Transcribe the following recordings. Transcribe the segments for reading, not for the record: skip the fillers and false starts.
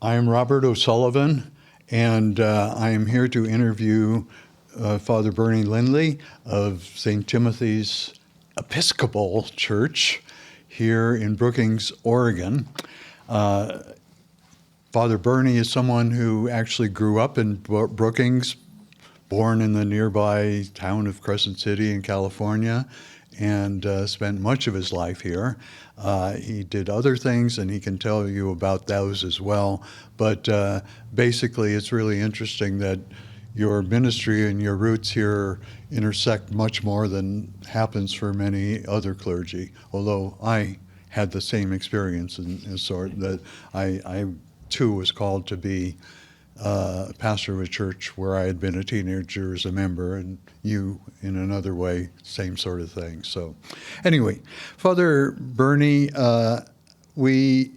I'm Robert O'Sullivan, and I am here to interview Father Bernie Lindley of St. Timothy's Episcopal Church here in Brookings, Oregon. Father Bernie is someone who actually grew up in Brookings, born in the nearby town of Crescent City in California, and spent much of his life here. He did other things, and he can tell you about those as well. But basically, it's really interesting that your ministry and your roots here intersect much more than happens for many other clergy, although I had the same experience in sort that I too was called to be pastor of a church where I had been a teenager as a member, and you, in another way, same sort of thing. So anyway, Father Bernie, we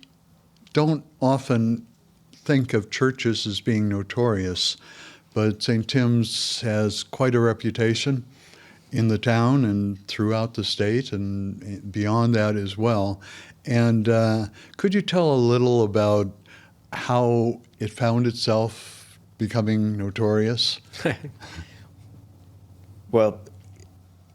don't often think of churches as being notorious, but St. Tim's has quite a reputation in the town and throughout the state and beyond that as well. And could you tell a little about how it found itself becoming notorious? Well,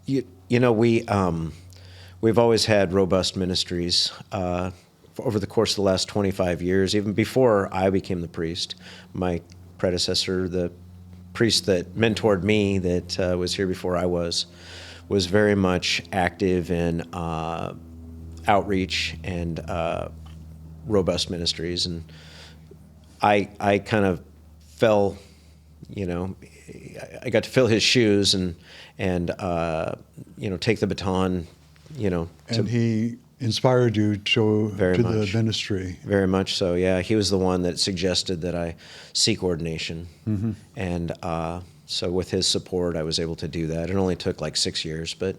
you know, we've always had robust ministries over the course of the last 25 years, even before I became the priest. My predecessor, the priest that mentored me, that was here before I was very much active in outreach and robust ministries. And I kind of fell, I got to fill his shoes and take the baton, And he inspired you to the ministry. Very much so, yeah. He was the one that suggested that I seek ordination. Mm-hmm. And so with his support, I was able to do that. It only took like 6 years, but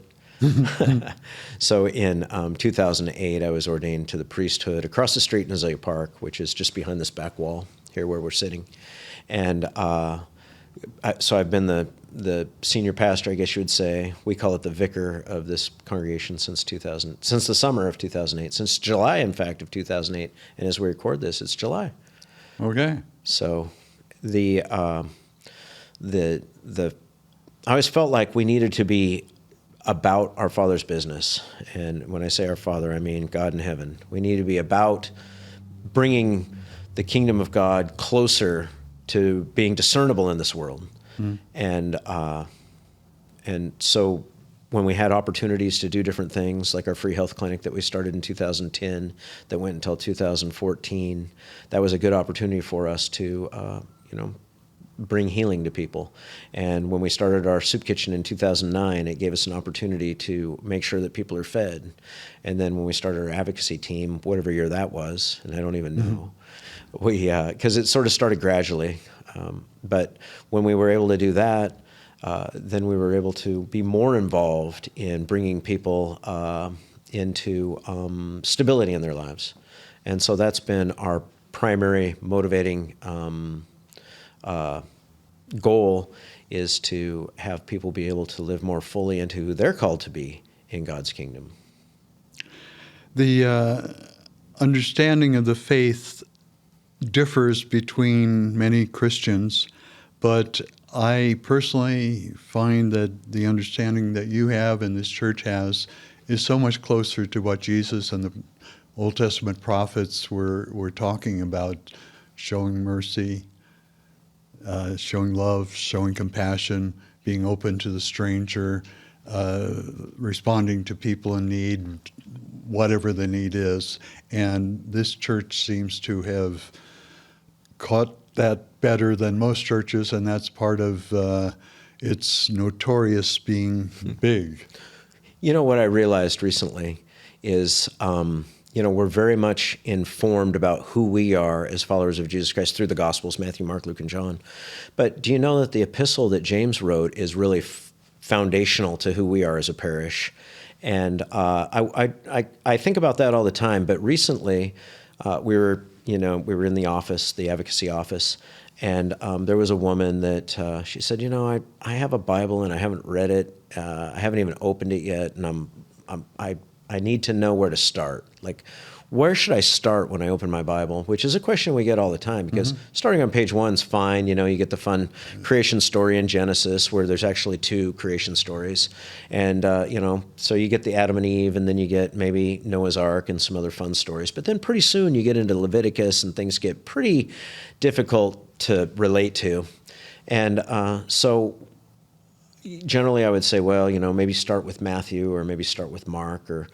so in 2008, I was ordained to the priesthood across the street in Azalea Park, which is just behind this back wall here where we're sitting. And so I've been the senior pastor, I guess you would say. We call it the vicar of this congregation since the summer of 2008, since July, in fact, of 2008. And as we record this, it's July. Okay. So I always felt like we needed to be about our Father's business. And when I say our Father, I mean God in heaven. We need to be about bringing the kingdom of God closer to being discernible in this world. Mm. And so when we had opportunities to do different things, like our free health clinic that we started in 2010, that went until 2014, that was a good opportunity for us to, bring healing to people. And when we started our soup kitchen in 2009, it gave us an opportunity to make sure that people are fed. And then when we started our advocacy team, whatever year that was, and I don't even know, because it sort of started gradually. But when we were able to do that, then we were able to be more involved in bringing people into stability in their lives. And so that's been our primary motivating goal, is to have people be able to live more fully into who they're called to be in God's kingdom. The understanding of the faith differs between many Christians, but I personally find that the understanding that you have and this church has is so much closer to what Jesus and the Old Testament prophets were talking about: showing mercy, showing love, showing compassion, being open to the stranger, responding to people in need, whatever the need is. And this church seems to have caught that better than most churches, and that's part of its notorious being big. You know, what I realized recently is, we're very much informed about who we are as followers of Jesus Christ through the Gospels, Matthew, Mark, Luke, and John. But do you know that the epistle that James wrote is really foundational to who we are as a parish? And I think about that all the time. But recently, we were in the office, the advocacy office, and there was a woman that she said, I have a Bible and I haven't read it. I haven't even opened it yet, and I need to know where to start. Like, where should I start when I open my Bible? Which is a question we get all the time, because starting on page 1 is fine. You know, you get the fun creation story in Genesis, where there's actually 2 creation stories. And, you know, so you get the Adam and Eve, and then you get maybe Noah's Ark and some other fun stories. But then pretty soon you get into Leviticus, and things get pretty difficult to relate to. And so generally I would say, well, you know, maybe start with Matthew, or maybe start with Mark, or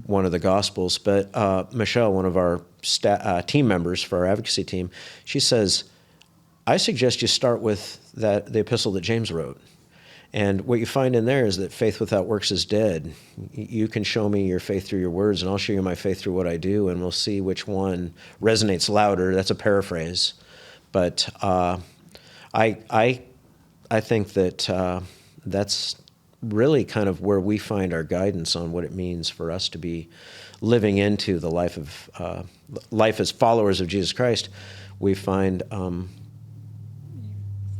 one of the Gospels. But Michelle, one of our team members for our advocacy team, she says, I suggest you start with the epistle that James wrote. And what you find in there is that faith without works is dead. You can show me your faith through your words, and I'll show you my faith through what I do, and we'll see which one resonates louder. That's a paraphrase. But I think that that's really kind of where we find our guidance on what it means for us to be living into the life as followers of Jesus Christ. We find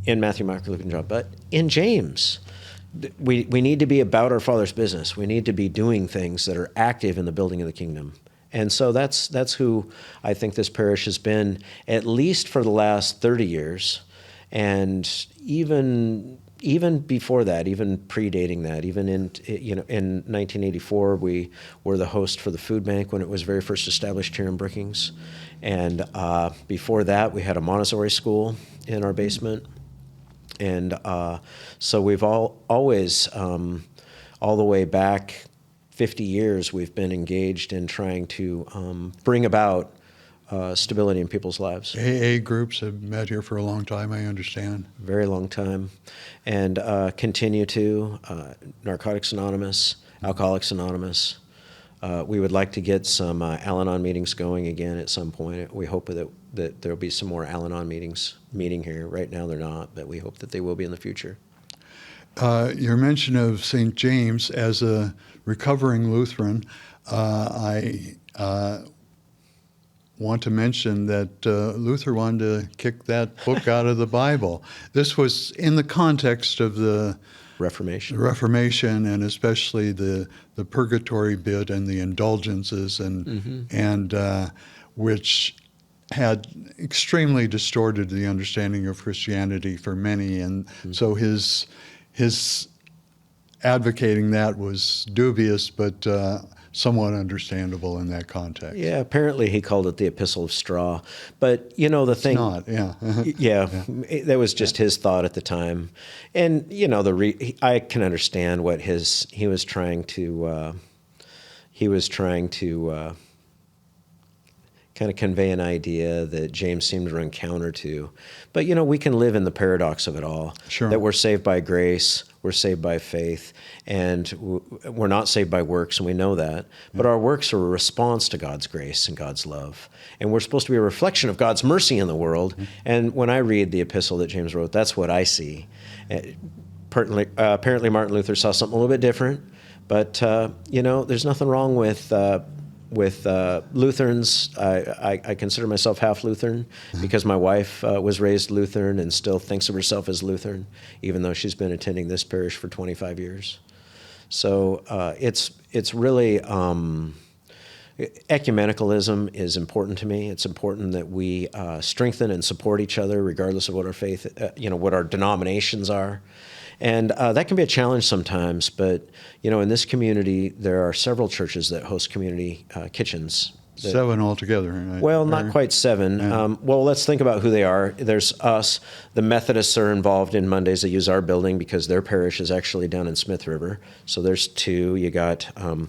in Matthew, Mark, Luke, and John, but in James, we need to be about our Father's business. We need to be doing things that are active in the building of the kingdom. And so that's who I think this parish has been, at least for the last 30 years, and even before that, even predating that, even in 1984, we were the host for the food bank when it was very first established here in Brookings, and before that, we had a Montessori school in our basement, and so we've always, all the way back 50 years, we've been engaged in trying to bring about stability in people's lives. AA groups have met here for a long time, I understand. Very long time. And continue to. Narcotics Anonymous, Alcoholics Anonymous. We would like to get some Al-Anon meetings going again at some point. We hope that there'll be some more Al-Anon meeting here. Right now they're not, but we hope that they will be in the future. Your mention of St. James as a recovering Lutheran, I want to mention that Luther wanted to kick that book out of the Bible. This was in the context of the Reformation, and especially the purgatory bit and the indulgences, and which had extremely distorted the understanding of Christianity for many, and so his advocating that was dubious, but somewhat understandable in that context. Yeah, apparently he called it the Epistle of Straw. But, you know, the thing... It's not, yeah. That was just his thought at the time. And, you know, I can understand what he was trying to kind of convey an idea that James seemed to run counter to. But, you know, we can live in the paradox of it all. Sure. That we're saved by grace, we're saved by faith, and we're not saved by works, and we know that. But our works are a response to God's grace and God's love. And we're supposed to be a reflection of God's mercy in the world. And when I read the epistle that James wrote, that's what I see. Apparently Martin Luther saw something a little bit different. But, you know, there's nothing wrong with Lutherans. I consider myself half Lutheran because my wife was raised Lutheran and still thinks of herself as Lutheran, even though she's been attending this parish for 25 years. So it's really, ecumenicalism is important to me. It's important that we strengthen and support each other regardless of what our faith, what our denominations are. And that can be a challenge sometimes, but, you know, in this community, there are several churches that host community kitchens. 7 altogether. Right? Well, not quite 7. Yeah. Well, let's think about who they are. There's us. The Methodists are involved in Mondays. They use our building because their parish is actually down in Smith River. So there's 2. You got the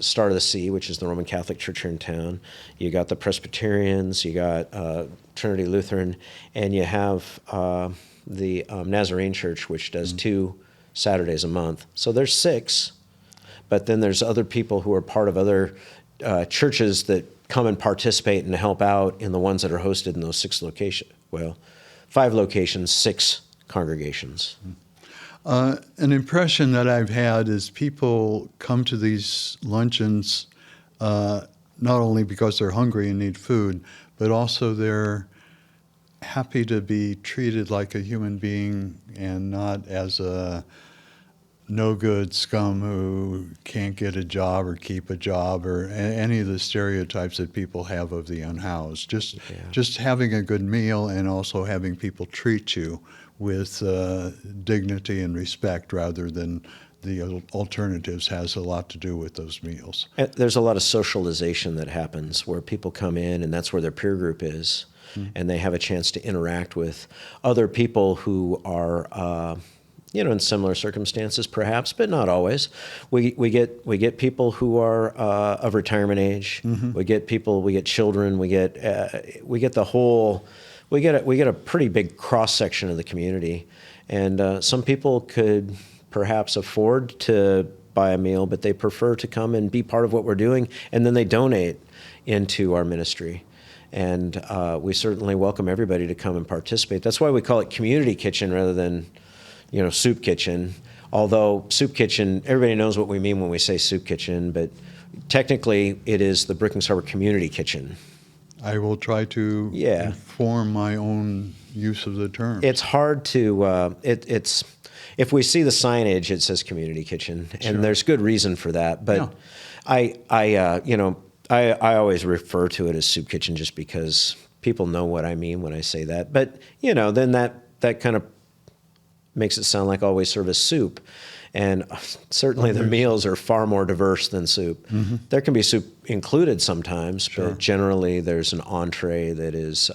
Star of the Sea, which is the Roman Catholic Church here in town. You got the Presbyterians. You got Trinity Lutheran. And you have... the Nazarene Church, which does 2 Saturdays a month. So there's 6, but then there's other people who are part of other churches that come and participate and help out in the ones that are hosted in those 6 locations. Well, 5 locations, 6 congregations. An impression that I've had is people come to these luncheons not only because they're hungry and need food, but also they're happy to be treated like a human being and not as a no good scum who can't get a job or keep a job, or any of the stereotypes that people have of the unhoused. Just having a good meal, and also having people treat you with dignity and respect rather than the alternatives has a lot to do with those meals. There's a lot of socialization that happens where people come in, and that's where their peer group is, and they have a chance to interact with other people who are in similar circumstances, perhaps, but not always. We get people who are of retirement age. We get children. We get a pretty big cross section of the community, and some people could perhaps afford to buy a meal, but they prefer to come and be part of what we're doing, and then they donate into our ministry. And we certainly welcome everybody to come and participate. That's why we call it community kitchen rather than soup kitchen. Although soup kitchen, everybody knows what we mean when we say soup kitchen, but technically it is the Brookings Harbor Community Kitchen. I will try to inform my own use of the term. It's hard to, it's if we see the signage, it says community kitchen, and there's good reason for that. But I always refer to it as soup kitchen just because people know what I mean when I say that. But then that kind of makes it sound like always serve as soup. And certainly the meals are far more diverse than soup. There can be soup included sometimes, but generally there's an entree that is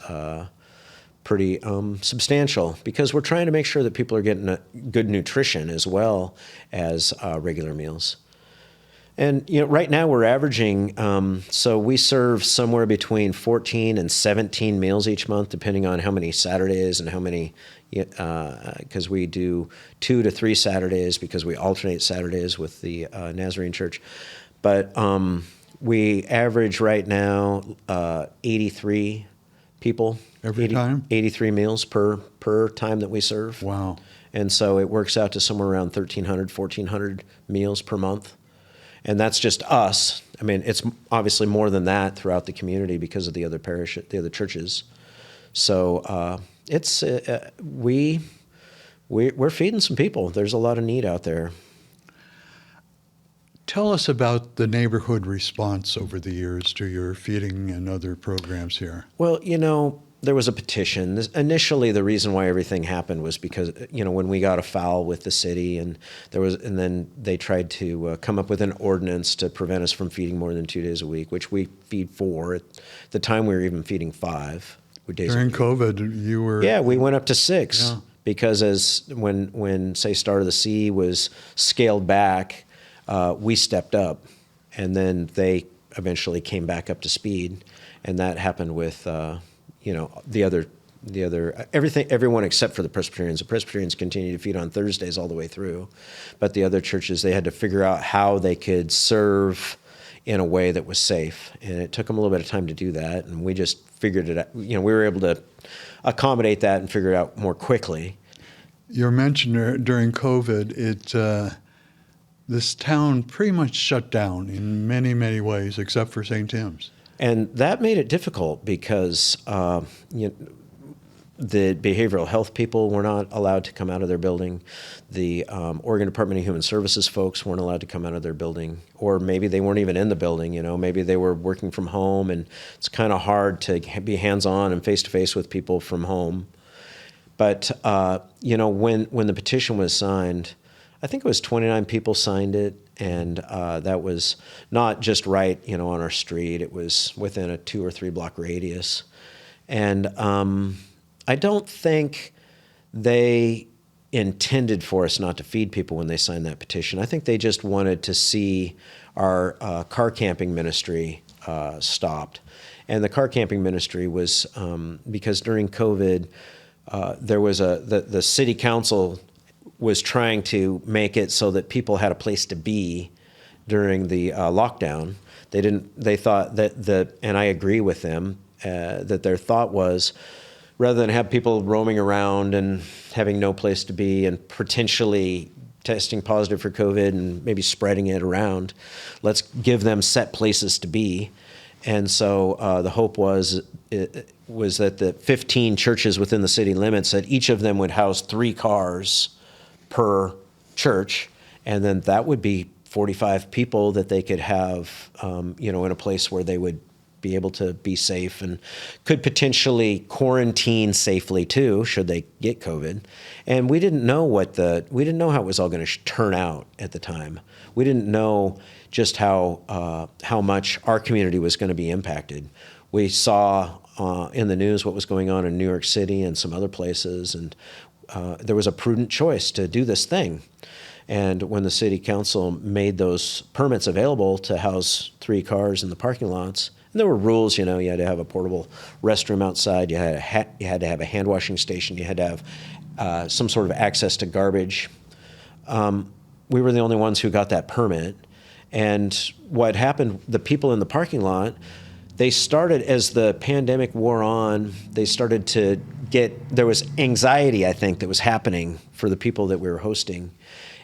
pretty substantial, because we're trying to make sure that people are getting a good nutrition as well as regular meals. And right now we're averaging, so we serve somewhere between 14 and 17 meals each month, depending on how many Saturdays and how many, because we do 2 to 3 Saturdays because we alternate Saturdays with the Nazarene Church. But we average right now 83 people. Every time? 83 meals per time that we serve. Wow. And so it works out to somewhere around 1,300, 1,400 meals per month. And that's just us. I mean, it's obviously more than that throughout the community because of the other churches. So we're feeding some people. There's a lot of need out there. Tell us about the neighborhood response over the years to your feeding and other programs here. Well, there was a petition. Initially, the reason why everything happened was because, when we got afoul with the city, and then they tried to come up with an ordinance to prevent us from feeding more than 2 days a week, which we feed 4. At the time, we were even feeding 5 days During a week. COVID, you were... Yeah, we went up to 6 because when say Star of the Sea was scaled back, we stepped up, and then they eventually came back up to speed, and that happened with everyone except for the Presbyterians. The Presbyterians continue to feed on Thursdays all the way through, but the other churches, they had to figure out how they could serve in a way that was safe, and it took them a little bit of time to do that, and we just figured it out. We were able to accommodate that and figure it out more quickly. You mentioned during COVID, this town pretty much shut down in many, many ways, except for St. Tim's. And that made it difficult because the behavioral health people were not allowed to come out of their building. The Oregon Department of Human Services folks weren't allowed to come out of their building. Or maybe they weren't even in the building, Maybe they were working from home, and it's kind of hard to be hands-on and face-to-face with people from home. But, when the petition was signed, I think it was 29 people signed it. And that was not just right, on our street. It was within a 2 or 3 block radius. And I don't think they intended for us not to feed people when they signed that petition. I think they just wanted to see our car camping ministry stopped. And the car camping ministry was because during COVID, there was the city council was trying to make it so that people had a place to be during the lockdown. They thought that and I agree with them, that their thought was, rather than have people roaming around and having no place to be and potentially testing positive for COVID and maybe spreading it around, let's give them set places to be. And so the hope was that the 15 churches within the city limits, that each of them would house 3 cars per church, And then that would be 45 people that they could have, in a place where they would be able to be safe and could potentially quarantine safely too, should they get COVID. And we didn't know how it was all going to turn out at the time. We didn't know just how much our community was going to be impacted. We saw in the news what was going on in New York City and some other places, and there was a prudent choice to do this thing. And when the city council made those permits available to house 3 cars in the parking lots, and there were rules, you had to have a portable restroom outside, you had to have a hand washing station, you had to have some sort of access to garbage. We were the only ones who got that permit. And what happened, the people in the parking lot, they started, as the pandemic wore on, they started to there was anxiety, I think, that was happening for the people that we were hosting.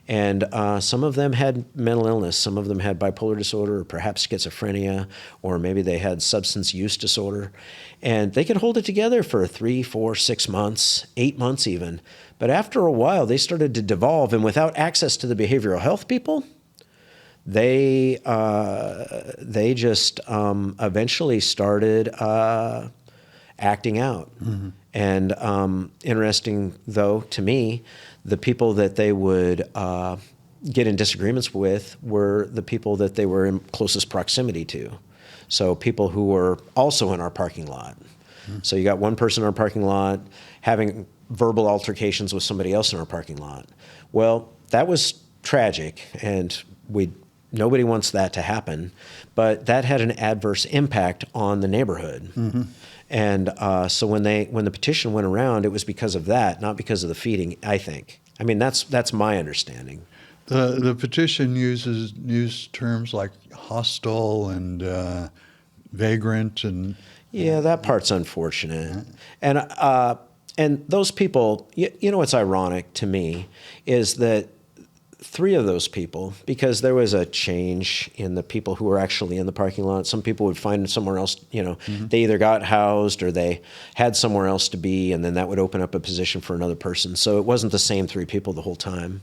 And some of them had mental illness. Some of them had bipolar disorder or perhaps schizophrenia, or maybe they had substance use disorder. And they could hold it together for 3, 4, 6 months, 8 months even. But after a while, they started to devolve. And without access to the behavioral health people, they just eventually started acting out. Mm-hmm. And interesting, though, to me, the people that they would get in disagreements with were the people that they were in closest proximity to. So people who were also in our parking lot. Mm-hmm. So you got one person in our parking lot having verbal altercations with somebody else in our parking lot. Well, that was tragic, and nobody wants that to happen, but that had an adverse impact on the neighborhood. Mm-hmm. And so when the petition went around, it was because of that, not because of the feeding, I think. I mean, that's my understanding. The petition used terms like hostile and vagrant and... Yeah, that part's unfortunate. And those people, what's ironic to me is that 3 of those people, because there was a change in the people who were actually in the parking lot. Some people would find somewhere else, mm-hmm. They either got housed or they had somewhere else to be, and then that would open up a position for another person. So it wasn't the same 3 people the whole time.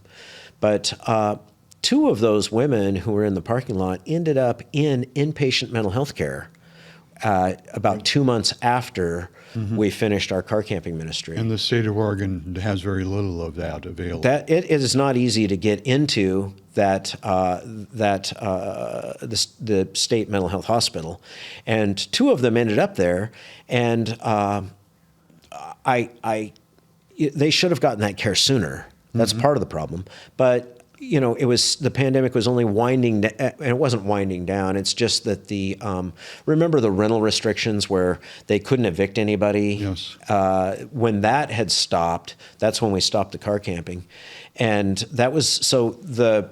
But 2 of those women who were in the parking lot ended up in inpatient mental health care about 2 months after mm-hmm. we finished our car camping ministry. And the state of Oregon has very little of that available. It is not easy to get into the state mental health hospital, and 2 of them ended up there, and they should have gotten that care sooner. That's mm-hmm. part of the problem, but. The pandemic was only and it wasn't winding down. It's just that remember the rental restrictions where they couldn't evict anybody? Yes. When that had stopped, that's when we stopped the car camping. And that was, so the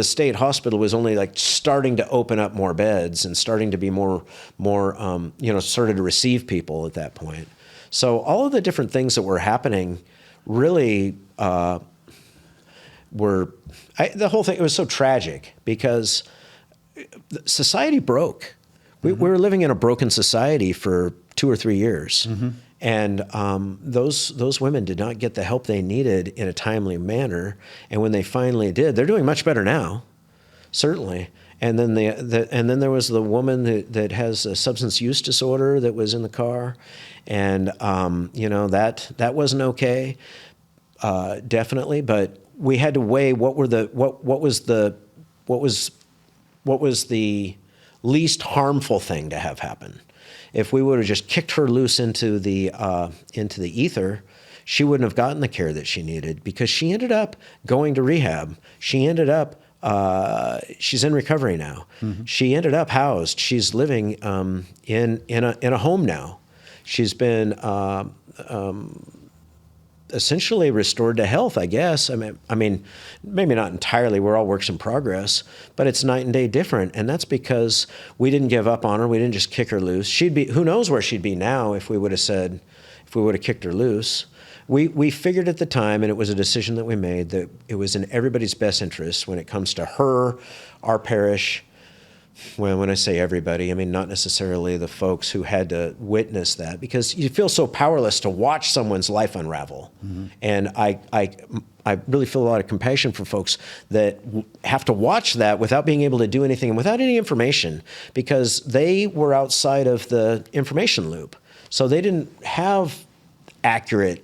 state hospital was only starting to open up more beds and starting to be more started to receive people at that point. So all of the different things that were happening really, the whole thing, it was so tragic because society broke. We were living in a broken society for 2 or 3 years. Mm-hmm. And those women did not get the help they needed in a timely manner. And when they finally did, they're doing much better now, certainly. And then then there was the woman that has a substance use disorder that was in the car. And, that wasn't okay, definitely. But we had to weigh what was the least harmful thing to have happen. If we would have just kicked her loose into the ether, she wouldn't have gotten the care that she needed, because she ended up going to rehab. She ended up she's in recovery now. Mm-hmm. She ended up housed. She's living in a home now. She's been essentially restored to health, I guess. I mean, maybe not entirely. We're all works in progress, but it's night and day different. And that's because we didn't give up on her. We didn't just kick her loose. Who knows where she'd be now if we would have kicked her loose. We figured at the time, and it was a decision that we made, that it was in everybody's best interest when it comes to her, our parish, Well, when I say everybody, I mean not necessarily the folks who had to witness that, because you feel so powerless to watch someone's life unravel. And I really feel a lot of compassion for folks that have to watch that without being able to do anything and without any information, because they were outside of the information loop. So they didn't have accurate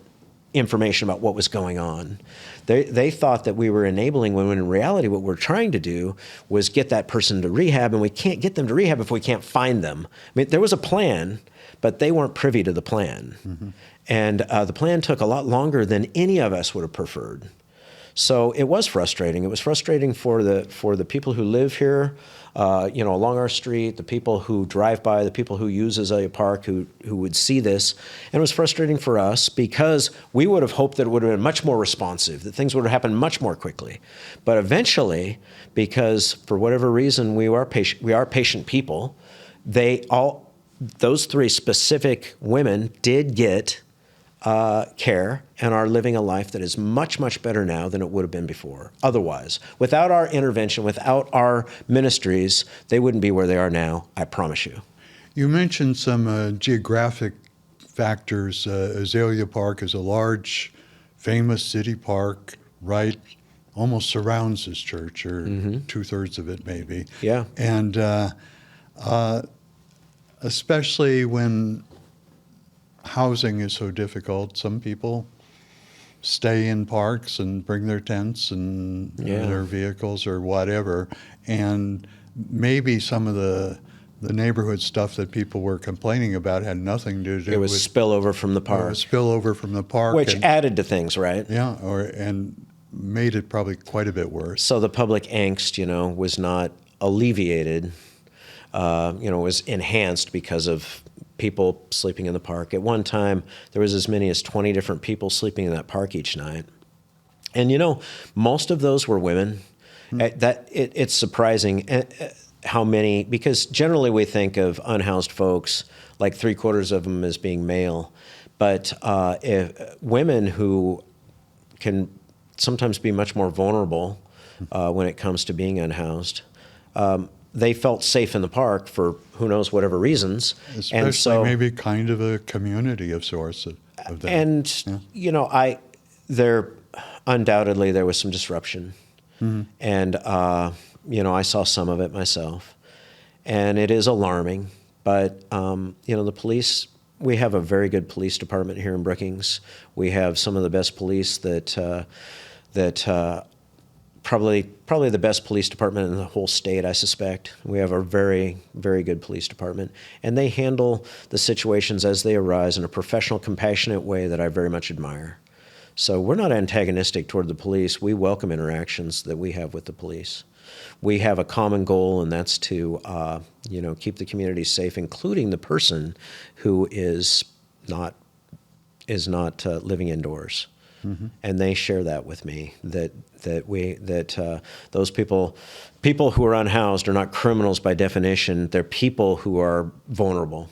information about what was going on. They thought that we were enabling, when in reality what we're trying to do was get that person to rehab, and we can't get them to rehab if we can't find them. I mean, there was a plan, but they weren't privy to the plan. And the plan took a lot longer than any of us would have preferred. So it was frustrating. It was frustrating for the people who live here, along our street, the people who drive by, the people who use Azalea Park, who would see this. And it was frustrating for us because we would have hoped that it would have been much more responsive, that things would have happened much more quickly. But eventually, because for whatever reason we are patient people, those three specific women did get care and are living a life that is much, much better now than it would have been before. Otherwise, without our intervention, without our ministries, they wouldn't be where they are now, I promise you. You mentioned some geographic factors. Azalea Park is a large, famous city park, right? Almost surrounds this church, or 2/3 of it maybe. Yeah. And especially when housing is so difficult, some people stay in parks and bring their tents and their vehicles or whatever. And maybe some of the neighborhood stuff that people were complaining about had nothing to do with... It was spillover from the park. Spillover from the park. Which added to things, right? Yeah, and made it probably quite a bit worse. So the public angst, was not alleviated, was enhanced because of people sleeping in the park. At one time, there was as many as 20 different people sleeping in that park each night. And most of those were women. It's surprising how many, because generally we think of unhoused folks, like 3/4 of them as being male. But women who can sometimes be much more vulnerable when it comes to being unhoused, they felt safe in the park for who knows whatever reasons. Especially and so, maybe kind of a community of sorts of that. And, there undoubtedly there was some disruption. And, I saw some of it myself. And it is alarming. But, the police, we have a very good police department here in Brookings. We have some of the best police probably the best police department in the whole state, I suspect. We have a very, very good police department. And they handle the situations as they arise in a professional, compassionate way that I very much admire. So we're not antagonistic toward the police. We welcome interactions that we have with the police. We have a common goal, and that's to keep the community safe, including the person who is not living indoors. And they share that with me, that those people who are unhoused are not criminals by definition. They're people who are vulnerable.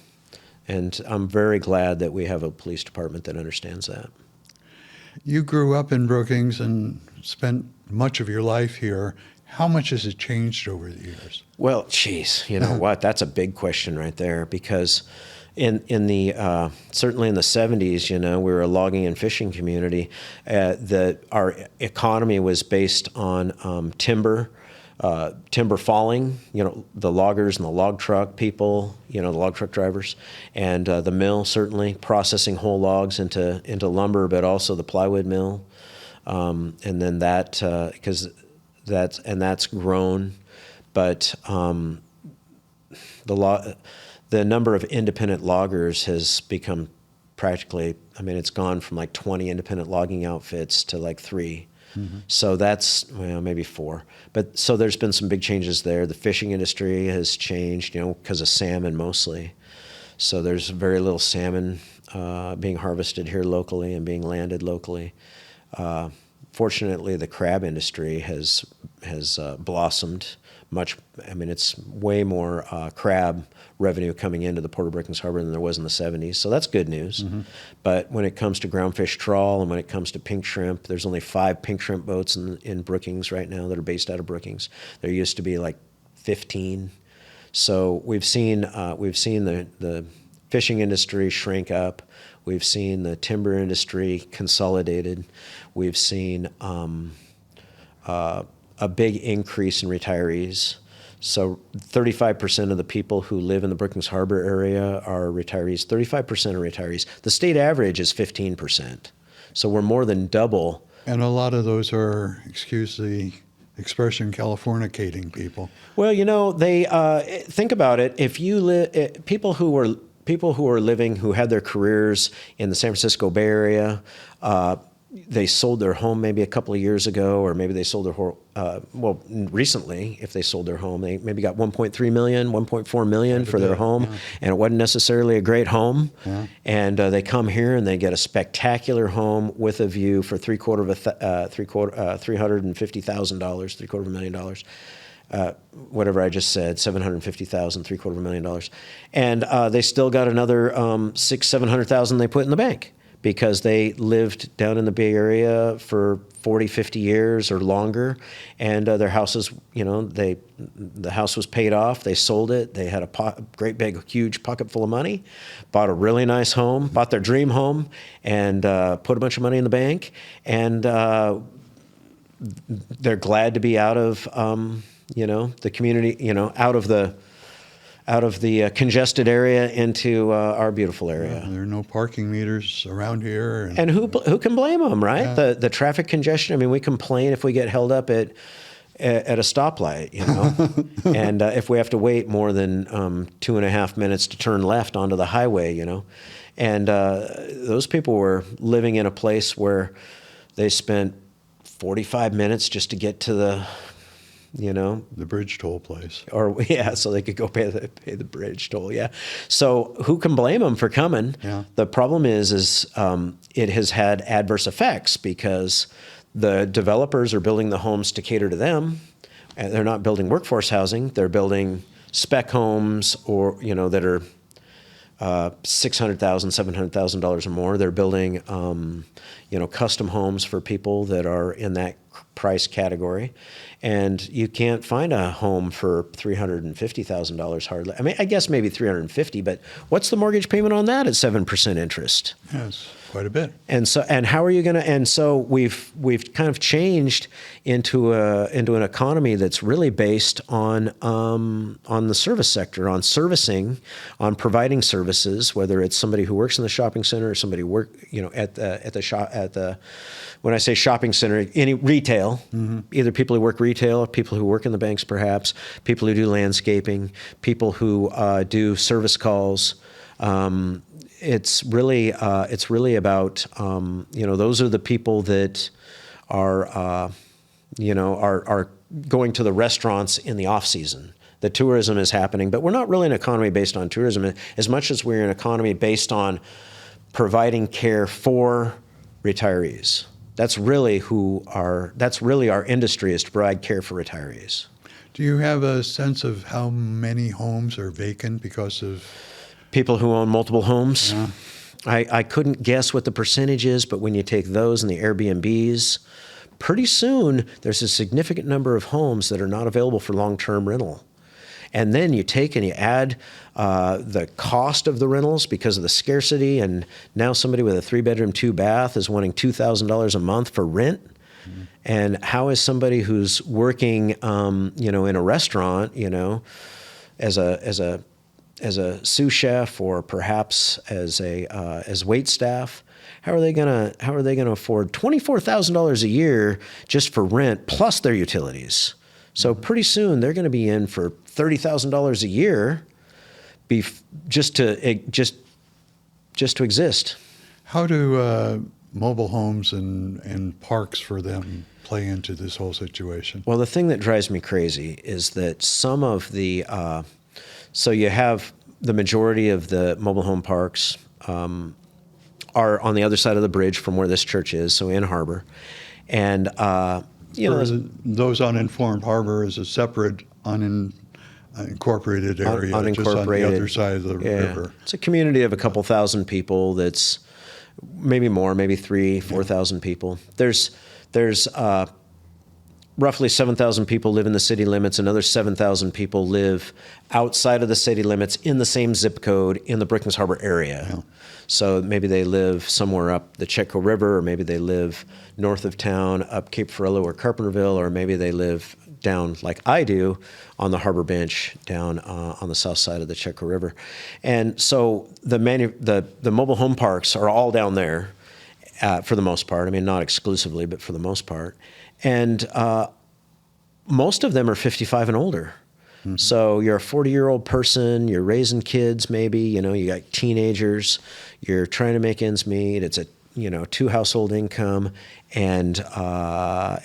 And I'm very glad that we have a police department that understands that. You grew up in Brookings and spent much of your life here. How much has it changed over the years? Well, geez, you know what? That's a big question right there, because in the certainly in the 70s, we were a logging and fishing community. Our economy was based on timber falling. The loggers and the log truck people, the log truck drivers, and the mill, certainly processing whole logs into lumber, but also the plywood mill, and then that's grown, but the number of independent loggers has become practically, it's gone from like 20 independent logging outfits to like 3. So that's, maybe 4. But so there's been some big changes there. The fishing industry has changed, because of salmon mostly. So there's very little salmon being harvested here locally and being landed locally. Fortunately, the crab industry has blossomed much. It's way more crab revenue coming into the Port of Brookings Harbor than there was in the 70s. So that's good news. But when it comes to groundfish trawl and when it comes to pink shrimp, there's only 5 pink shrimp boats in Brookings right now that are based out of Brookings. There used to be like 15. So we've seen the fishing industry shrink up. We've seen the timber industry consolidated. We've seen a big increase in retirees. So 35% of the people who live in the Brookings Harbor area are retirees. 35% are retirees. The state average is 15%. So we're more than double. And a lot of those are, excuse the expression, Californicating people. Well, they think about it. If you people who are living, who had their careers in the San Francisco Bay Area, they sold their home maybe a couple of years ago, or maybe they sold their recently, if they sold their home, they maybe got 1.3 million, 1.4 million for their home, and it wasn't necessarily a great home. Yeah. And they come here and they get a spectacular home with a view for $350,000, $750,000. Whatever I just said, $750,000, $750,000, and they still got another $600,000-$700,000 they put in the bank, because they lived down in the Bay Area for 40, 50 years or longer, and their houses, the house was paid off. They sold it. They had a great big, huge pocket full of money, bought a really nice home, bought their dream home, and put a bunch of money in the bank, and they're glad to be out of the community, out of the congested area into our beautiful area. Yeah, there are no parking meters around here. And who can blame them, right? Yeah. The traffic congestion. I mean, we complain if we get held up at a stoplight, and if we have to wait more than 2.5 minutes to turn left onto the highway, And those people were living in a place where they spent 45 minutes just to get to the bridge toll place. Or so they could go pay the bridge toll. Yeah. So who can blame them for coming? Yeah. The problem is it has had adverse effects, because the developers are building the homes to cater to them, and they're not building workforce housing. They're building spec homes, or that are $600,000, $700,000 or more. They're building custom homes for people that are in that price category, and you can't find a home for $350,000 hardly. I mean, I guess maybe $350,000, but what's the mortgage payment on that at 7% interest? Yes, quite a bit. And how are you going to? And so we've kind of changed into an economy that's really based on the service sector, on servicing, on providing services, whether it's somebody who works in the shopping center or somebody at the shop when I say shopping center, any retail, either people who work retail, people who work in the banks perhaps, people who do landscaping, people who do service calls. It's really about those are the people that are going to the restaurants in the off season. The tourism is happening, but we're not really an economy based on tourism as much as we're an economy based on providing care for retirees. That's really our industry, is to provide care for retirees. Do you have a sense of how many homes are vacant because of people who own multiple homes? Yeah. I couldn't guess what the percentage is, but when you take those and the Airbnbs, pretty soon there's a significant number of homes that are not available for long-term rental. And then you take and you add the cost of the rentals because of the scarcity, and now somebody with a 3-bedroom, 2-bath is wanting $2,000 a month for rent. Mm-hmm. And how is somebody who's working, in a restaurant, as a sous chef, or perhaps as wait staff, how are they gonna afford $24,000 a year just for rent plus their utilities? So pretty soon they're going to be in for $30,000 a year, just to exist. How do mobile homes and parks for them play into this whole situation? Well, the thing that drives me crazy is that some of the so you have the majority of the mobile home parks are on the other side of the bridge from where this church is, so in Harbor, and those uninformed, Harbor is a separate unincorporated area, just on the other side of the river. It's a community of a couple thousand people. That's maybe more, maybe 3,000, 4,000 people. There's roughly 7,000 people live in the city limits. Another 7,000 people live outside of the city limits in the same zip code in the Brookings Harbor area. Yeah. So maybe they live somewhere up the Chetco River, or maybe they live north of town up Cape Ferrello or Carpenterville, or maybe they live down like I do on the harbor bench down on the south side of the Chetco River. And so the mobile home parks are all down there for the most part. I mean, not exclusively, but for the most part. And most of them are 55 and older. Mm-hmm. So you're a 40-year-old person, you're raising kids maybe, you got teenagers, you're trying to make ends meet. It's a, 2-household income, and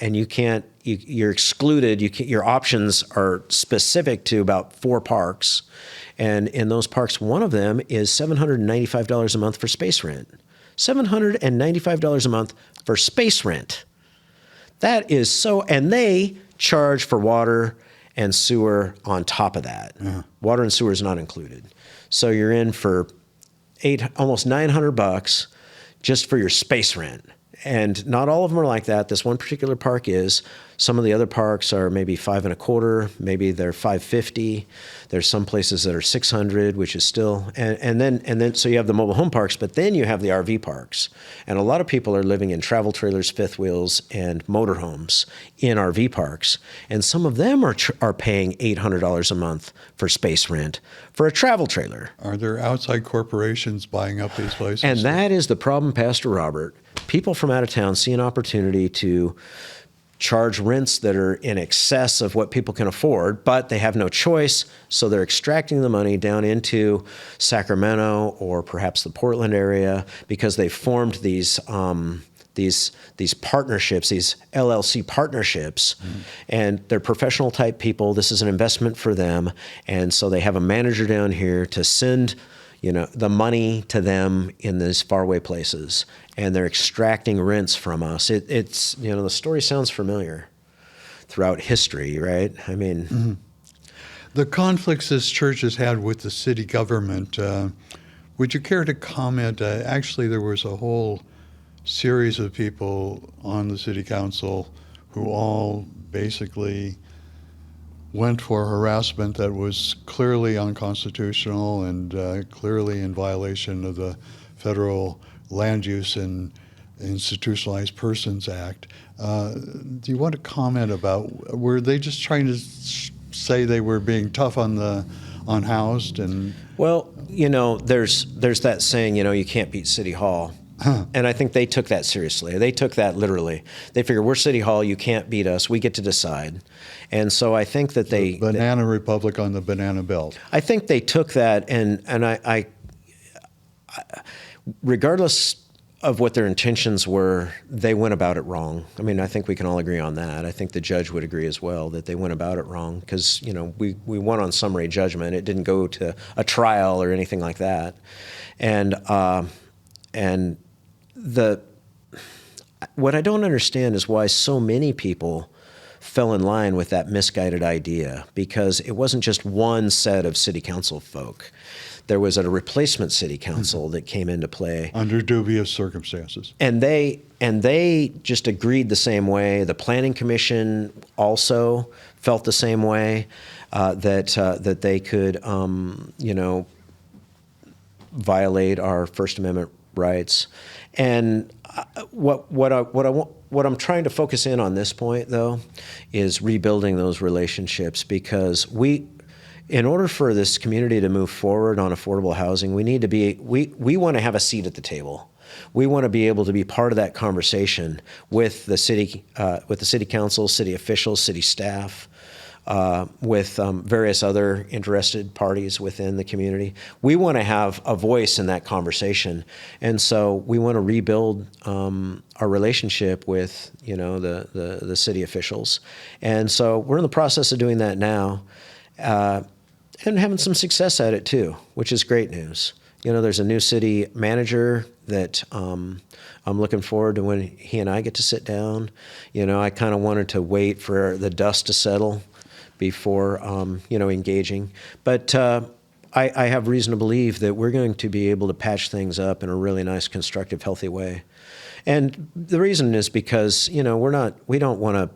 you can't, you're excluded. Your options are specific to about 4 parks. And in those parks, one of them is $795 a month for space rent. $795 a month for space rent. That is so, and they charge for water and sewer on top of that. Uh-huh. Water and sewer is not included. So you're in for almost $900 just for your space rent. And not all of them are like that. This one particular park is. Some of the other parks are maybe $525, maybe they're $550. There's some places that are $600, which is still, and then so you have the mobile home parks, but then you have the RV parks. And a lot of people are living in travel trailers, fifth wheels, and motorhomes in RV parks. And some of them are paying $800 a month for space rent for a travel trailer. Are there outside corporations buying up these places? And that is the problem, Pastor Robert. People from out of town see an opportunity to charge rents that are in excess of what people can afford, but they have no choice, so they're extracting the money down into Sacramento or perhaps the Portland area because they formed these partnerships, these LLC partnerships, and they're professional type people. This is an investment for them, and so they have a manager down here to send the money to them in these faraway places, and they're extracting rents from us. It's the story sounds familiar throughout history, right? I mean, mm-hmm. The conflicts this church has had with the city government, would you care to comment? Actually, there was a whole series of people on the city council who all basically went for harassment that was clearly unconstitutional and clearly in violation of the Federal Land Use and Institutionalized Persons Act. Do you want to comment about, were they just trying to say they were being tough on the unhoused? And well, there's that saying, you can't beat City Hall. Huh. And I think they took that seriously. They took that literally. They figured, we're City Hall, you can't beat us, we get to decide. And so I think that the banana republic on the banana belt. I think they took that, and I regardless of what their intentions were, they went about it wrong. I mean, I think we can all agree on that. I think the judge would agree as well that they went about it wrong because, we won on summary judgment. It didn't go to a trial or anything like that. And what I don't understand is why so many people fell in line with that misguided idea, because it wasn't just one set of city council folk. There was a replacement city council that came into play under dubious circumstances, and they just agreed the same way. The planning commission also felt the same way, that they could violate our First Amendment rights. And what I'm trying to focus in on this point, though, is rebuilding those relationships, because in order for this community to move forward on affordable housing, we want to have a seat at the table. We want to be able to be part of that conversation with the city council, city officials, city staff, with various other interested parties within the community. We want to have a voice in that conversation, and so we want to rebuild our relationship with the city officials, and so we're in the process of doing that now, and having some success at it too, which is great news. There's a new city manager that I'm looking forward to when he and I get to sit down. I kind of wanted to wait for the dust to settle before engaging. But I have reason to believe that we're going to be able to patch things up in a really nice, constructive, healthy way. And the reason is because, we don't want to,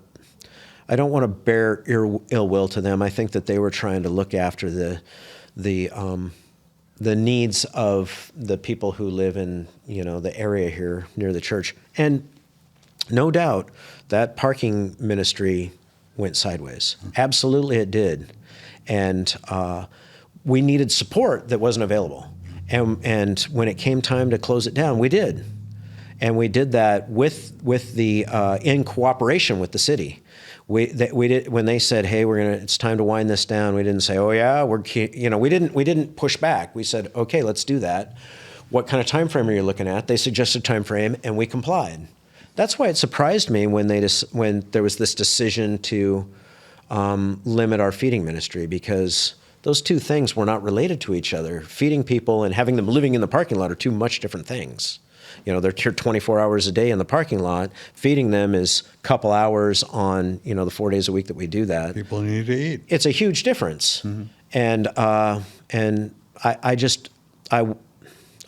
want to bear ill will to them. I think that they were trying to look after the needs of the people who live in, the area here near the church. And no doubt that parking ministry went sideways. Absolutely it did. And we needed support that wasn't available. And when it came time to close it down, we did. And we did that with the in cooperation with the city. We did when they said, "Hey, it's time to wind this down." We didn't say, "Oh yeah, we didn't push back." We said, "Okay, let's do that. What kind of time frame are you looking at?" They suggested time frame, and we complied. That's why it surprised me when there was this decision to limit our feeding ministry, because those two things were not related to each other. Feeding people and having them living in the parking lot are two much different things. They're here 24 hours a day in the parking lot. Feeding them is a couple hours on, the 4 days a week that we do that. People need to eat. It's a huge difference. Mm-hmm. And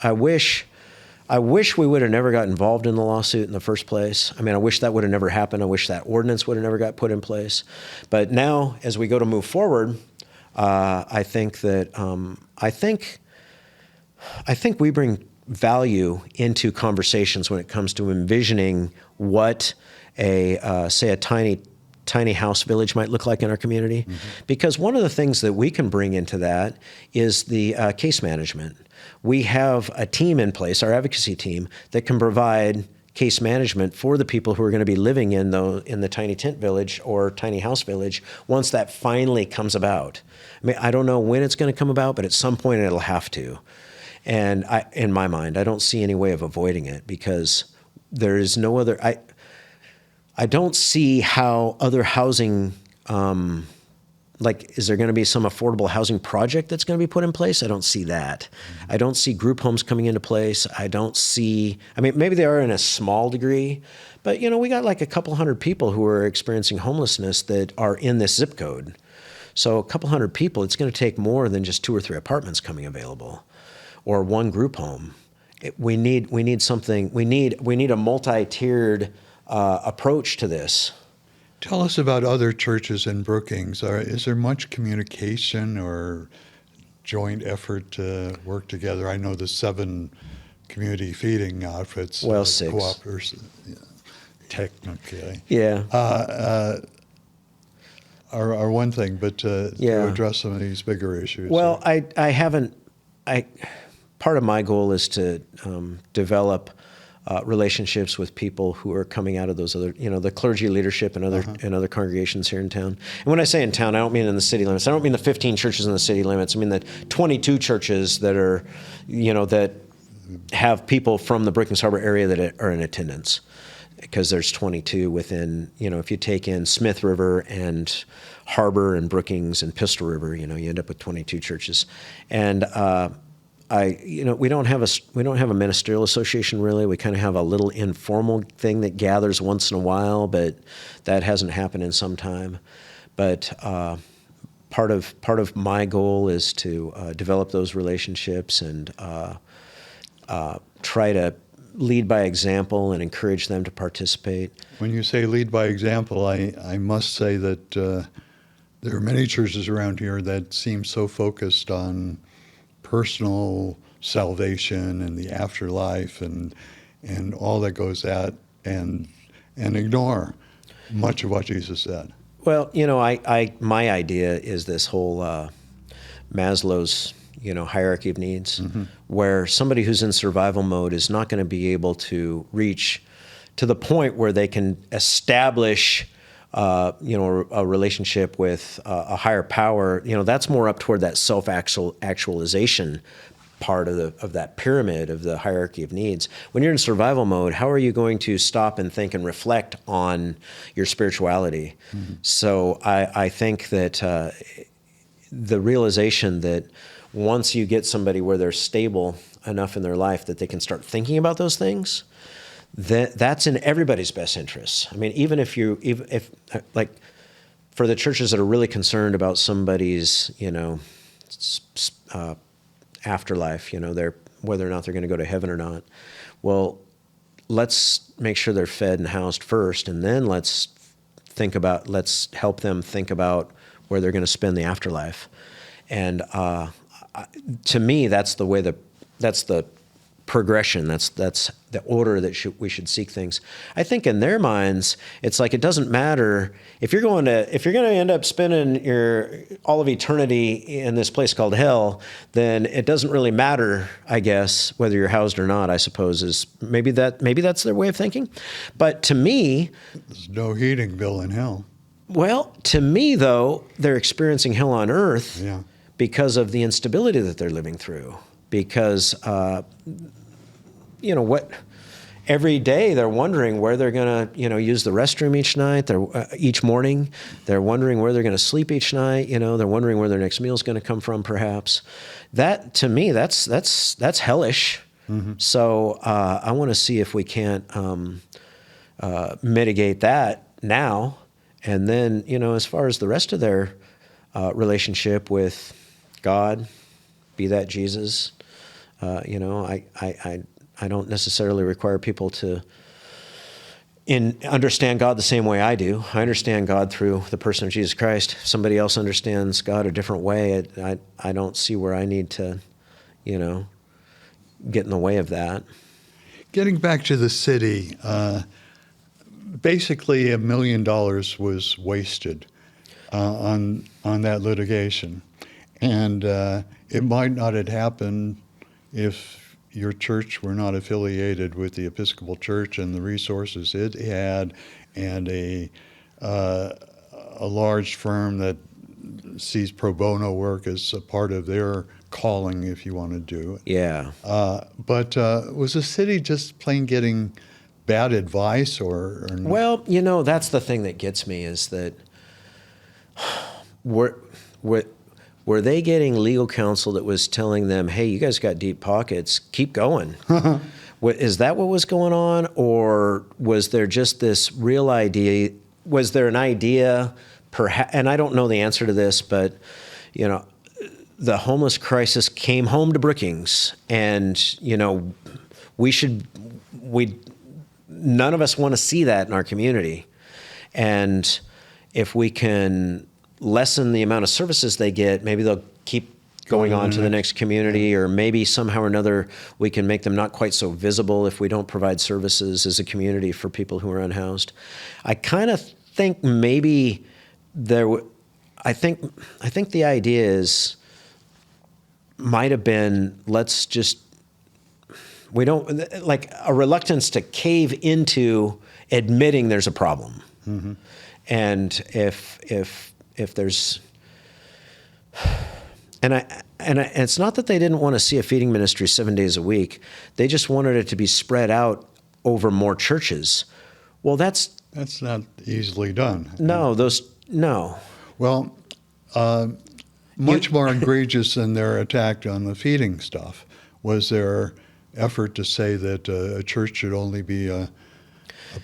I wish we would have never got involved in the lawsuit in the first place. I mean, I wish that would have never happened. I wish that ordinance would have never got put in place. But now, as we go to move forward, I think we bring value into conversations when it comes to envisioning what a tiny house village might look like in our community. Mm-hmm. Because one of the things that we can bring into that is the case management. We have a team in place, our advocacy team, that can provide case management for the people who are going to be living in the tiny tent village or tiny house village once that finally comes about. I mean, I don't know when it's going to come about, but at some point it'll have to. And in my mind, I don't see any way of avoiding it, because there is no other. I don't see how other housing, is there going to be some affordable housing project that's going to be put in place? I don't see that. Mm-hmm. I don't see group homes coming into place. I mean, maybe they are in a small degree, but we got like a couple hundred people who are experiencing homelessness that are in this zip code. So a couple hundred people, it's going to take more than just 2 or 3 apartments coming available, or one group home. We need something. We need a multi-tiered approach to this. Tell us about other churches in Brookings. Is there much communication or joint effort to work together? I know the 7 community feeding outfits. Well, 6. Co-operators, technically. Yeah. Are one thing, but to address some of these bigger issues. Well, I haven't. Part of my goal is to develop relationships with people who are coming out of those other, the clergy leadership and other congregations here in town. And when I say in town, I don't mean in the city limits. I don't mean the 15 churches in the city limits. I mean the 22 churches that are, that have people from the Brookings Harbor area that are in attendance. Because there's 22 within, if you take in Smith River and Harbor and Brookings and Pistol River, you end up with 22 churches. And we don't have a ministerial association really. We kind of have a little informal thing that gathers once in a while, but that hasn't happened in some time. But part of my goal is to develop those relationships and try to lead by example and encourage them to participate. When you say lead by example, I must say that there are many churches around here that seem so focused on personal salvation and the afterlife and all that goes at and ignore much of what Jesus said. Well, my idea is this whole Maslow's hierarchy of needs, mm-hmm. where somebody who's in survival mode is not going to be able to reach to the point where they can establish a relationship with a higher power. That's more up toward that self-actualization part of that pyramid of the hierarchy of needs. When you're in survival mode, how are you going to stop and think and reflect on your spirituality? Mm-hmm. So I think that the realization that once you get somebody where they're stable enough in their life that they can start thinking about those things, that's in everybody's best interests. I mean, even if for the churches that are really concerned about somebody's, afterlife, whether or not they're going to go to heaven or not, well, let's make sure they're fed and housed first, and then let's let's help them think about where they're going to spend the afterlife. And to me, that's the progression. That's the order that we should seek things. I think in their minds, it's like it doesn't matter if you're going to end up spending all of eternity in this place called hell. Then it doesn't really matter, I guess, whether you're housed or not. I suppose is maybe that's their way of thinking. But to me, there's no heating bill in hell. Well, to me though, they're experiencing hell on earth. Yeah. Because of the instability that they're living through. Because, every day they're wondering where they're going to, use the restroom each night, each morning. They're wondering where they're going to sleep each night. They're wondering where their next meal is going to come from, perhaps. That, to me, that's hellish. Mm-hmm. So I want to see if we can't mitigate that now. And then, as far as the rest of their relationship with God, be that Jesus, I don't necessarily require people to understand God the same way I do. I understand God through the person of Jesus Christ. If somebody else understands God a different way, I don't see where I need to, get in the way of that. Getting back to the city, basically $1 million was wasted on that litigation. And it might not have happened if your church were not affiliated with the Episcopal Church and the resources it had, and a large firm that sees pro bono work as a part of their calling, if you want to do it. Yeah. But was the city just plain getting bad advice, or not? Well, that's the thing that gets me is that were they getting legal counsel that was telling them, hey, you guys got deep pockets, keep going? Is that what was going on? Or was there just this real idea? Was there an idea, perhaps, and I don't know the answer to this, but, the homeless crisis came home to Brookings, and, none of us want to see that in our community. And if we can lessen the amount of services they get, maybe they'll keep going on to the next community, or maybe somehow or another we can make them not quite so visible if we don't provide services as a community for people who are unhoused. I kind of think maybe I think the idea might have been, we don't, like a reluctance to cave into admitting there's a problem. Mm-hmm. And if there's, and it's not that they didn't want to see a feeding ministry 7 days a week. They just wanted it to be spread out over more churches. Well, that's not easily done. No. Well, much more egregious than their attack on the feeding stuff was their effort to say that a church should only be a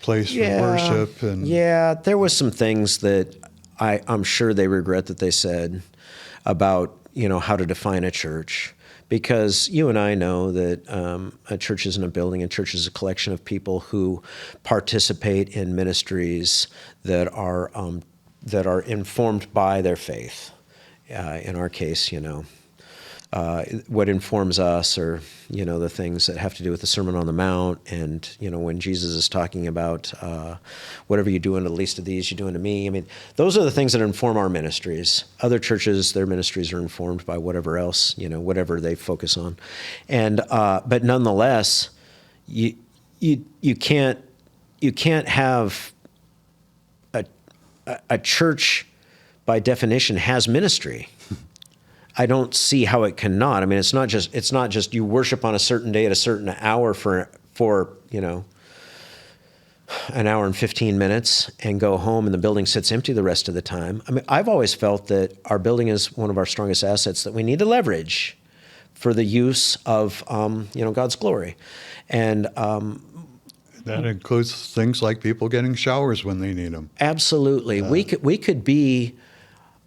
place for worship. And yeah, there was some things that I'm sure they regret that they said about, how to define a church. Because you and I know that a church isn't a building. A church is a collection of people who participate in ministries that are informed by their faith. In our case, what informs us are, the things that have to do with the Sermon on the Mount, and, when Jesus is talking about whatever you do unto the least of these, you do unto me. I mean, those are the things that inform our ministries. Other churches, their ministries are informed by whatever else, whatever they focus on. And but nonetheless, you can't have a church by definition has ministry. I don't see how it cannot. I mean, it's not just you worship on a certain day at a certain hour for an hour and 15 minutes and go home and the building sits empty the rest of the time. I mean, I've always felt that our building is one of our strongest assets that we need to leverage for the use of God's glory. And that includes things like people getting showers when they need them. Absolutely. We could be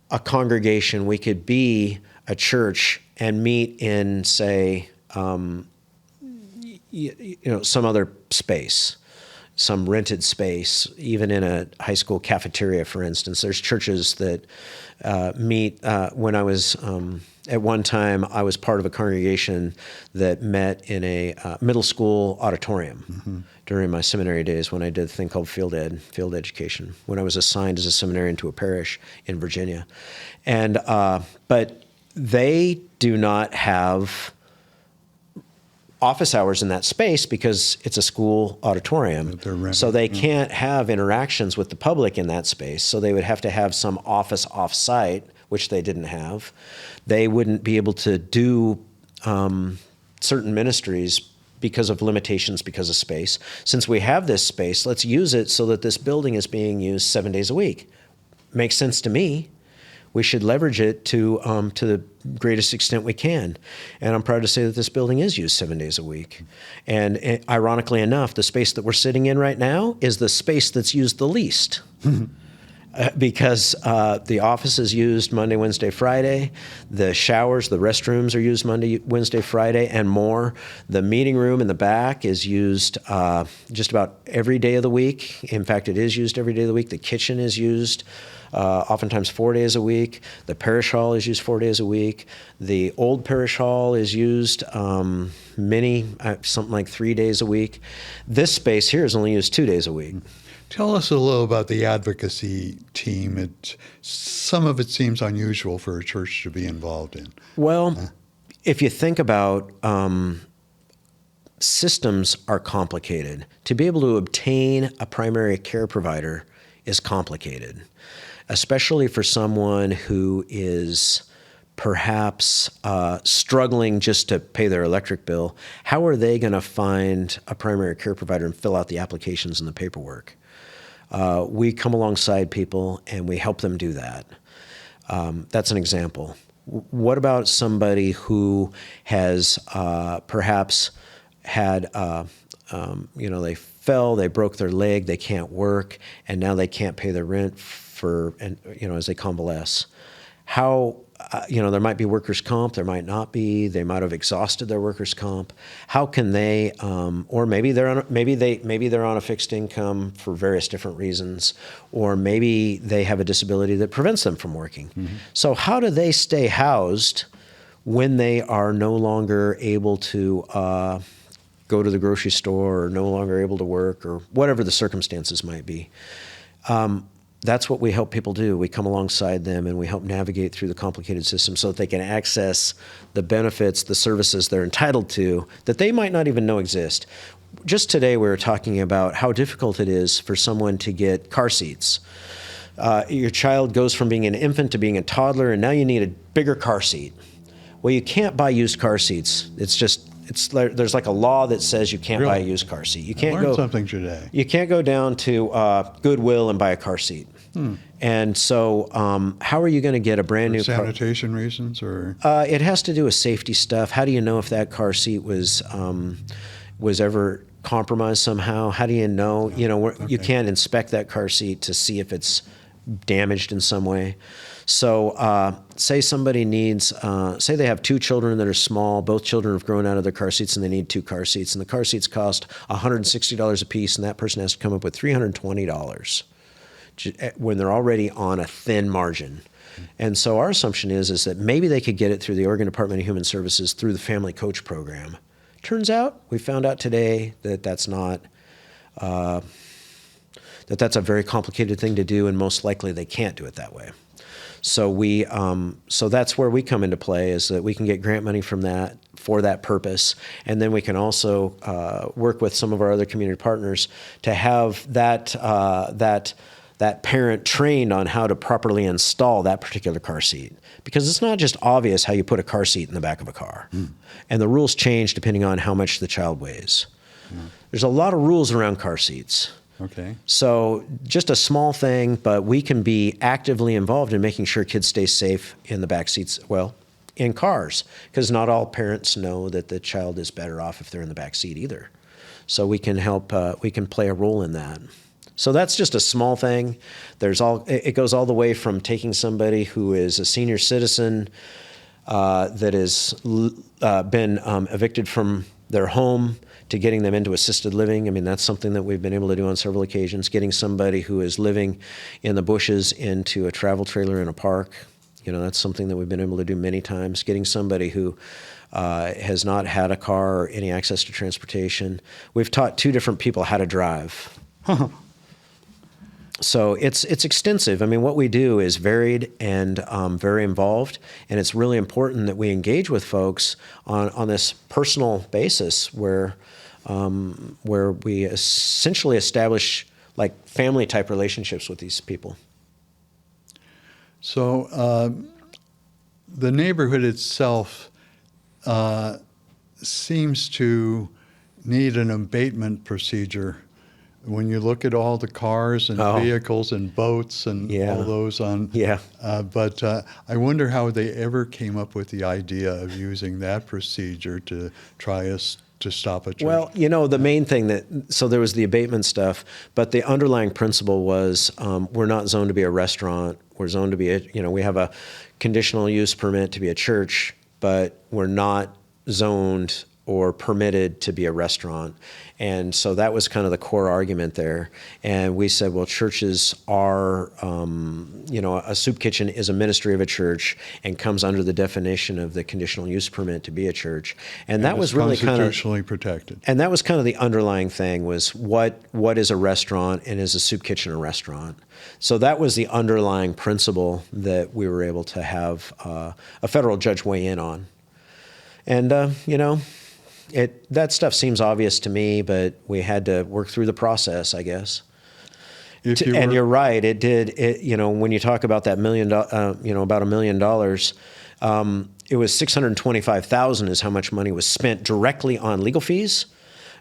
a congregation, we could be a church and meet in, say, some other space, some rented space, even in a high school cafeteria, for instance. There's churches that meet. When I was at one time, I was part of a congregation that met in a middle school auditorium during my seminary days when I did a thing called field education, when I was assigned as a seminarian to a parish in Virginia. And but they do not have office hours in that space because it's a school auditorium. So they can't have interactions with the public in that space. So they would have to have some office off-site, which they didn't have. They wouldn't be able to do certain ministries because of limitations, because of space. Since we have this space, let's use it so that this building is being used 7 days a week. Makes sense to me. We should leverage it to the greatest extent we can. And I'm proud to say that this building is used 7 days a week. And ironically enough, the space that we're sitting in right now is the space that's used the least. Because the office is used Monday, Wednesday, Friday. The showers, the restrooms are used Monday, Wednesday, Friday, and more. The meeting room in the back is used just about every day of the week. In fact, it is used every day of the week. The kitchen is used oftentimes 4 days a week. The parish hall is used 4 days a week. The old parish hall is used something like 3 days a week. This space here is only used 2 days a week. Tell us a little about the advocacy team. Some of it seems unusual for a church to be involved in. Well, if you think about systems are complicated. To be able to obtain a primary care provider is complicated, especially for someone who is perhaps struggling just to pay their electric bill. How are they going to find a primary care provider and fill out the applications and the paperwork? We come alongside people and we help them do that. That's an example. What about somebody who has perhaps had, they fell, they broke their leg, they can't work, and now they can't pay their rent as they convalesce? How, there might be workers' comp, there might not be. They might have exhausted their workers' comp. How can they, or maybe they're on a fixed income for various different reasons, or maybe they have a disability that prevents them from working. Mm-hmm. So how do they stay housed when they are no longer able to go to the grocery store, or no longer able to work, or whatever the circumstances might be? That's what we help people do. We come alongside them and we help navigate through the complicated system so that they can access the benefits, the services they're entitled to that they might not even know exist. Just today we were talking about how difficult it is for someone to get car seats. Your child goes from being an infant to being a toddler, and now you need a bigger car seat. Well, you can't buy used car seats. There's like a law that says you can't buy a used car seat. You can't learned something today. You can't go down to Goodwill and buy a car seat. And so, how are you going to get a brand new car? Sanitation reasons, or it has to do with safety stuff. How do you know if that car seat was ever compromised somehow? How do you know? You can't inspect that car seat to see if it's damaged in some way. So say somebody needs, say they have two children that are small, both children have grown out of their car seats and they need two car seats, and the car seats cost $160 a piece, and that person has to come up with $320 when they're already on a thin margin. And so our assumption is that maybe they could get it through the Oregon Department of Human Services through the Family Coach Program. Turns out, we found out today that that's not, that's a very complicated thing to do, and most likely they can't do it that way. So so that's where we come into play, is that we can get grant money from that for that purpose, and then we can also work with some of our other community partners to have that parent trained on how to properly install that particular car seat, because it's not just obvious how you put a car seat in the back of a car, and the rules change depending on how much the child weighs. There's a lot of rules around car seats. Okay. So just a small thing, but we can be actively involved in making sure kids stay safe in the back seats, in cars, because not all parents know that the child is better off if they're in the back seat either. So we can help, we can play a role in that. So that's just a small thing. It goes all the way from taking somebody who is a senior citizen that has been evicted from their home to getting them into assisted living. I mean, that's something that we've been able to do on several occasions. Getting somebody who is living in the bushes into a travel trailer in a park, that's something that we've been able to do many times. Getting somebody who has not had a car or any access to transportation. We've taught 2 different people how to drive. So it's extensive. I mean, what we do is varied and very involved, and it's really important that we engage with folks on this personal basis where we essentially establish like family type relationships with these people. So the neighborhood itself seems to need an abatement procedure. When you look at all the cars and vehicles and boats and all those on, but I wonder how they ever came up with the idea of using that procedure to try to stop a church. Well, the main thing so there was the abatement stuff, but the underlying principle was we're not zoned to be a restaurant. We're zoned to be we have a conditional use permit to be a church, but we're not zoned or permitted to be a restaurant. And so that was kind of the core argument there. And we said, well, churches are, a soup kitchen is a ministry of a church and comes under the definition of the conditional use permit to be a church. And that was really constitutionally protected. And that was kind of the underlying thing was what is a restaurant and is a soup kitchen a restaurant? So that was the underlying principle that we were able to have a federal judge weigh in on. And, that stuff seems obvious to me, but we had to work through the process, I guess. And you're right. It did. When you talk about that about $1 million, it was $625,000 is how much money was spent directly on legal fees.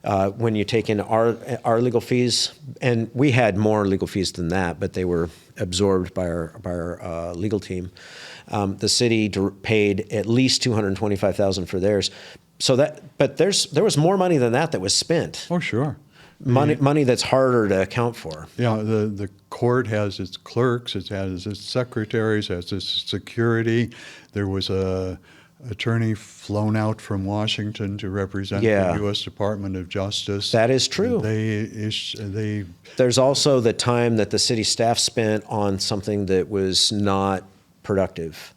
When you take in our legal fees, and we had more legal fees than that, but they were absorbed by our legal team. The city paid at least $225,000 for theirs. But there was more money than that was spent. Oh, sure. Money that's harder to account for. Yeah, the court has its clerks, it has its secretaries, it has its security. There was a attorney flown out from Washington to represent the U.S. Department of Justice. That is true. There's also the time that the city staff spent on something that was not productive.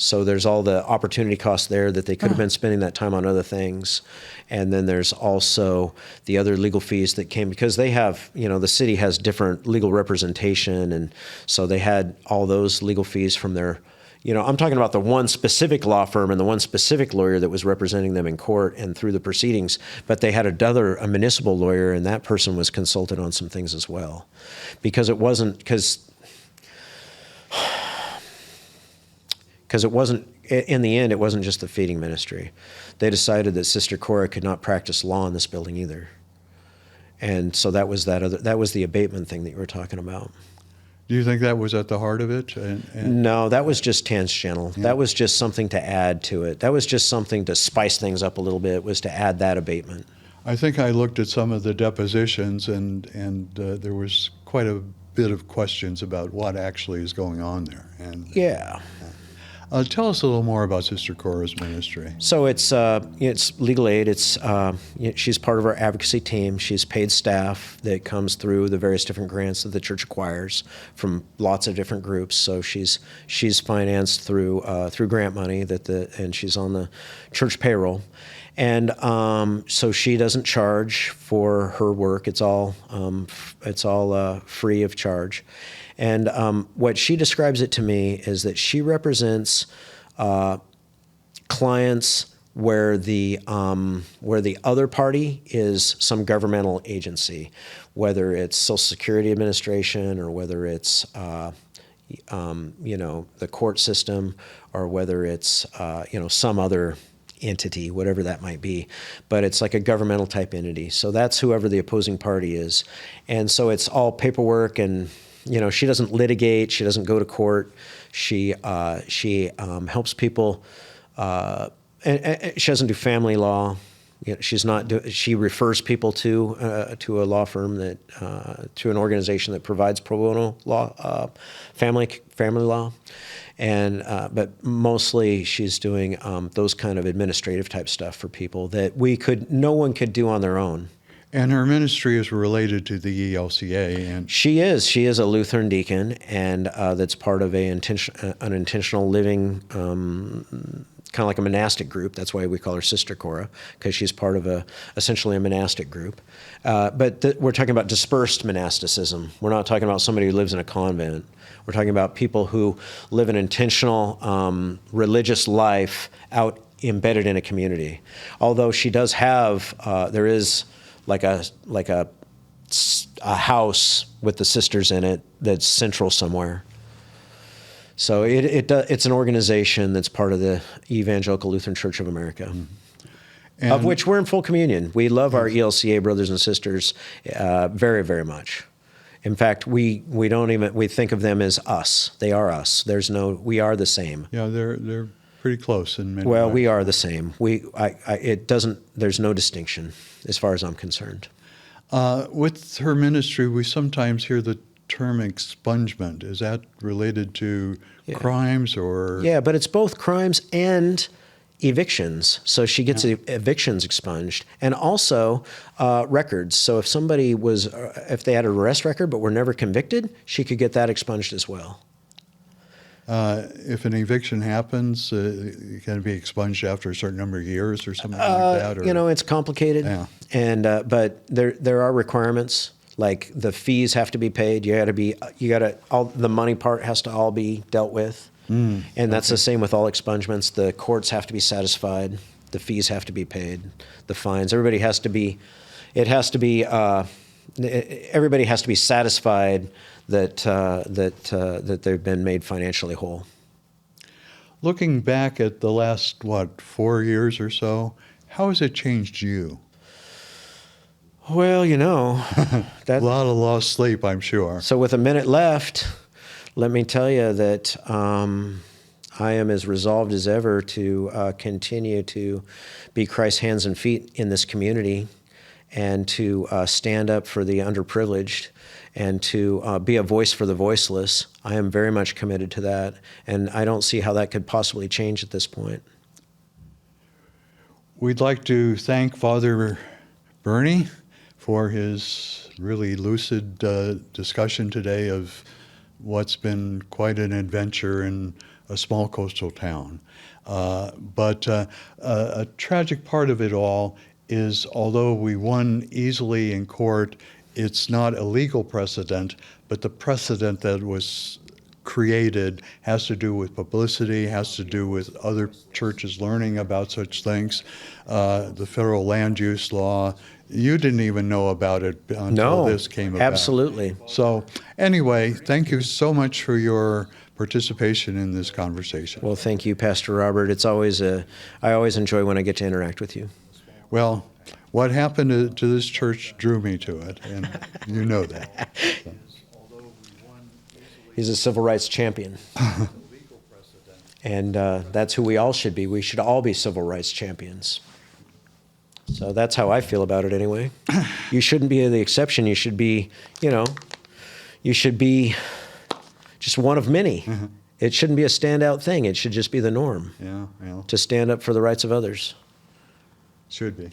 So there's all the opportunity costs there that they could have been spending that time on other things. And then there's also the other legal fees that came because they have, the city has different legal representation. And so they had all those legal fees from their, I'm talking about the one specific law firm and the one specific lawyer that was representing them in court and through the proceedings. But they had a municipal lawyer, and that person was consulted on some things as well. Because it wasn't in the end, it wasn't just the feeding ministry. They decided that Sister Cora could not practice law in this building either. And so that was the abatement thing that you were talking about. Do you think that was at the heart of it? No, that was just tangential. Yeah. That was just something to add to it. That was just something to spice things up a little bit, was to add that abatement. I think I looked at some of the depositions, and there was quite a bit of questions about what actually is going on there. Tell us a little more about Sister Cora's ministry. So it's legal aid. She's part of our advocacy team. She's paid staff that comes through the various different grants that the church acquires from lots of different groups. So she's financed through grant money and she's on the church payroll. And so she doesn't charge for her work. It's all free of charge. And what she describes it to me is that she represents clients where the other party is some governmental agency, whether it's Social Security Administration or whether it's the court system or whether it's some other entity, whatever that might be. But it's like a governmental type entity. So that's whoever the opposing party is. And so it's all paperwork, and she doesn't litigate. She doesn't go to court. She helps people, and she doesn't do family law. she's not. She refers people to a law firm to an organization that provides pro bono law, family law, and but mostly she's doing those kind of administrative type stuff for people that no one could do on their own. And her ministry is related to the ELCA, and She is a Lutheran deacon, and that's part of an intentional living, kind of like a monastic group. That's why we call her Sister Cora, because she's part of essentially a monastic group. But we're talking about dispersed monasticism. We're not talking about somebody who lives in a convent. We're talking about people who live an intentional religious life out embedded in a community. Although she does have, there is like a house with the sisters in it that's central somewhere. So it's an organization that's part of the Evangelical Lutheran Church of America, of which we're in full communion. We love our ELCA brothers and sisters very, very much. In fact, we think of them as us. They are us. We are the same. yeah, they're pretty close in many Well, ways. we are the same. There's no distinction as far as I'm concerned. With her ministry, we sometimes hear the term expungement. Is that related to crimes or? Yeah, but it's both crimes and evictions. So she gets evictions expunged, and also records. So if they had an arrest record but were never convicted, she could get that expunged as well. If an eviction happens, it can be expunged after a certain number of years or something like that? Or? It's complicated. Yeah. And but there are requirements, like the fees have to be paid. The money part has to all be dealt with. And that's the same with all expungements. The courts have to be satisfied. The fees have to be paid. The fines. Everybody has to be satisfied that they've been made financially whole. Looking back at the last, 4 years or so, how has it changed you? Well, A lot of lost sleep, I'm sure. So with a minute left, let me tell you that I am as resolved as ever to continue to be Christ's hands and feet in this community, and to stand up for the underprivileged, and to be a voice for the voiceless. I am very much committed to that, and I don't see how that could possibly change at this point. We'd like to thank Father Bernie for his really lucid discussion today of what's been quite an adventure in a small coastal town. But a tragic part of it all is, although we won easily in court, it's not a legal precedent, but the precedent that was created has to do with publicity, has to do with other churches learning about such things. The federal land use law, you didn't even know about it until this came about. Absolutely. So anyway, thank you so much for your participation in this conversation. Well, thank you, Pastor Robert. I always enjoy when I get to interact with you. Well, what happened to this church drew me to it, and you know that. So. He's a civil rights champion. And that's who we all should be. We should all be civil rights champions. So that's how I feel about it anyway. You shouldn't be the exception. You should be, you should be just one of many. Mm-hmm. It shouldn't be a standout thing. It should just be the norm. Yeah, to stand up for the rights of others. Should be.